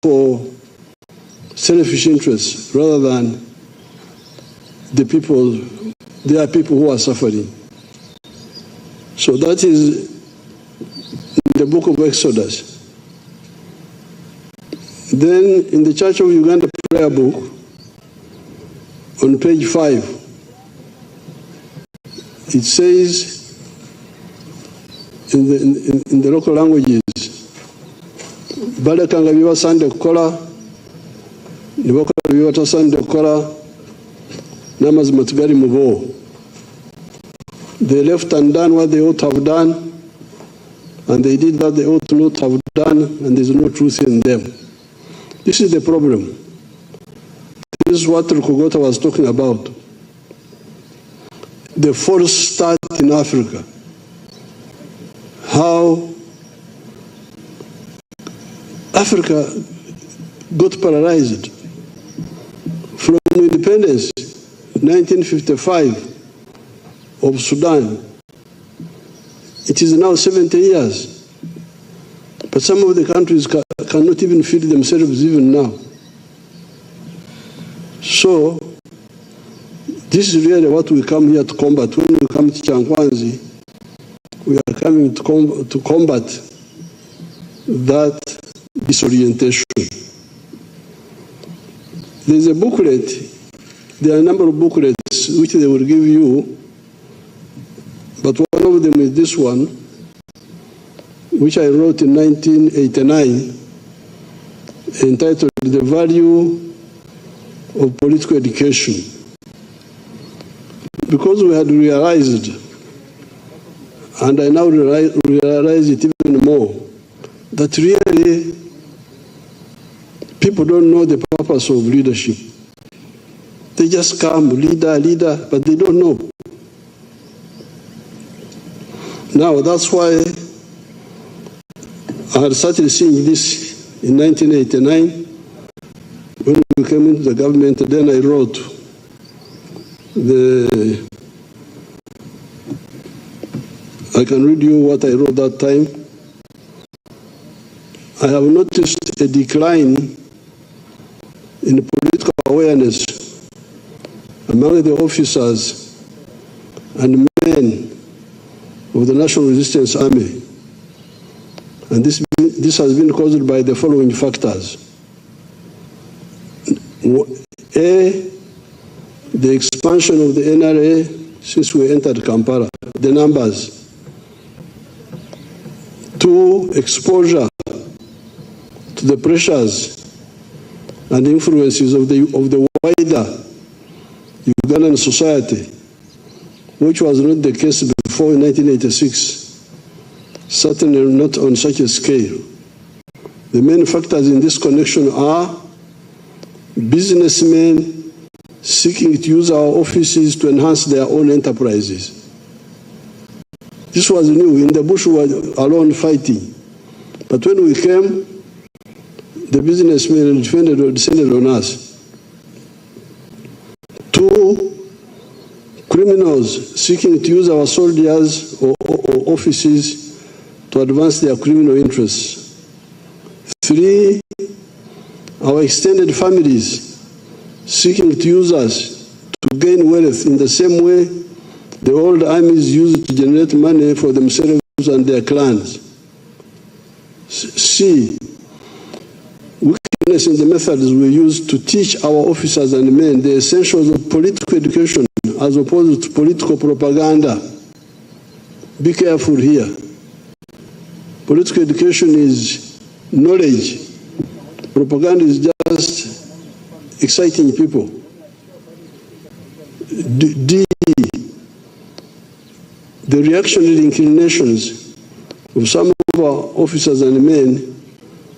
for selfish interests rather than the people. There are people who are suffering. So that is in the book of Exodus. Then in the Church of Uganda prayer book, on page 5, it says in the local languages, balekanga bibasande kukola, nibakola bibatasande kukola, n'amazima tugali mu bo. They left undone what they ought to have done, and they did what they ought not to have done, and there's no truth in them. This is the problem. This is what Rukogota was talking about. The false start in Africa. How Africa got paralyzed from independence, 1955, of Sudan. It is now 70 years. But some of the countries cannot even feed themselves even now. So, this is really what we come here to combat. When we come to Kyankwanzi, we are coming to combat that disorientation. There's a booklet, there are a number of booklets which they will give you, but one of them is this one, which I wrote in 1989, entitled The Value of Political Education. Because we had realized, and I now realize it even more, that really people don't know the purpose of leadership. They just come, leader, but they don't know. Now, that's why I had started seeing this in 1989. When we came into the government, then I wrote I can read you what I wrote that time. I have noticed a decline in political awareness among the officers and men of the National Resistance Army. And this has been caused by the following factors. A, the expansion of the NRA since we entered Kampala, the numbers. 2, exposure to the pressures and influences of the wider Ugandan society, which was not the case before in 1986, certainly not on such a scale. The main factors in this connection are businessmen seeking to use our offices to enhance their own enterprises. This was new. In the bush, we were alone fighting. But when we came, the businessmen descended on us. 2, criminals seeking to use our soldiers or offices to advance their criminal interests. 3, our extended families seeking to use us to gain wealth in the same way the old armies used to generate money for themselves and their clans. C, weakness in the methods we use to teach our officers and men the essentials of political education as opposed to political propaganda. Be careful here. Political education is knowledge. Propaganda is just exciting people. D, the reactionary inclinations of some of our officers and men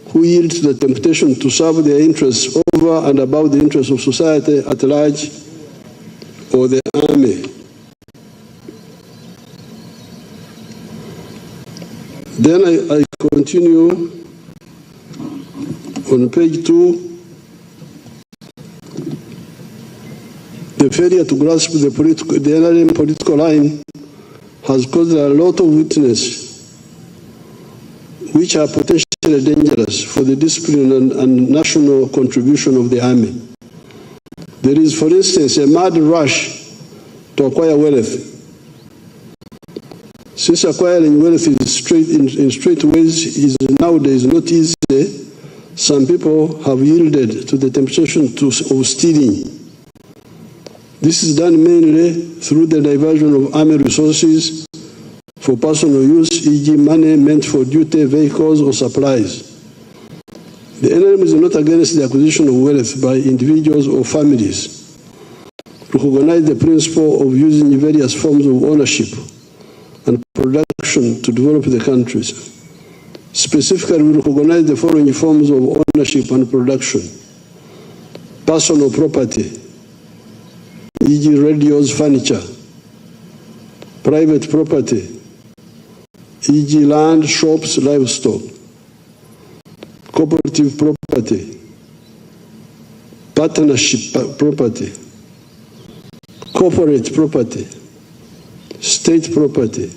who yield to the temptation to serve their interests over and above the interests of society at large or the army. Then I continue on page 2. The failure to grasp the NRM political line has caused a lot of weakness, which are potentially dangerous for the discipline and national contribution of the army. There is, for instance, a mad rush to acquire wealth. Since acquiring wealth in straight ways is nowadays not easy, some people have yielded to the temptation of stealing. This is done mainly through the diversion of army resources for personal use, e.g. money meant for duty, vehicles, or supplies. The enemy is not against the acquisition of wealth by individuals or families. Recognize the principle of using various forms of ownership and production to develop the countries. Specifically, we recognize the following forms of ownership and production: personal property, e.g. radios, furniture; private property, e.g. land, shops, livestock; cooperative property; partnership property; corporate property; state property.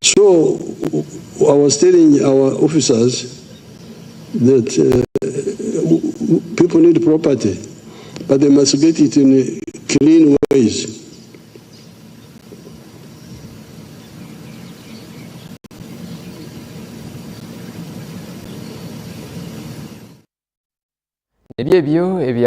So I was telling our officers that people need property, but they must get it in clean ways. Ebyebyo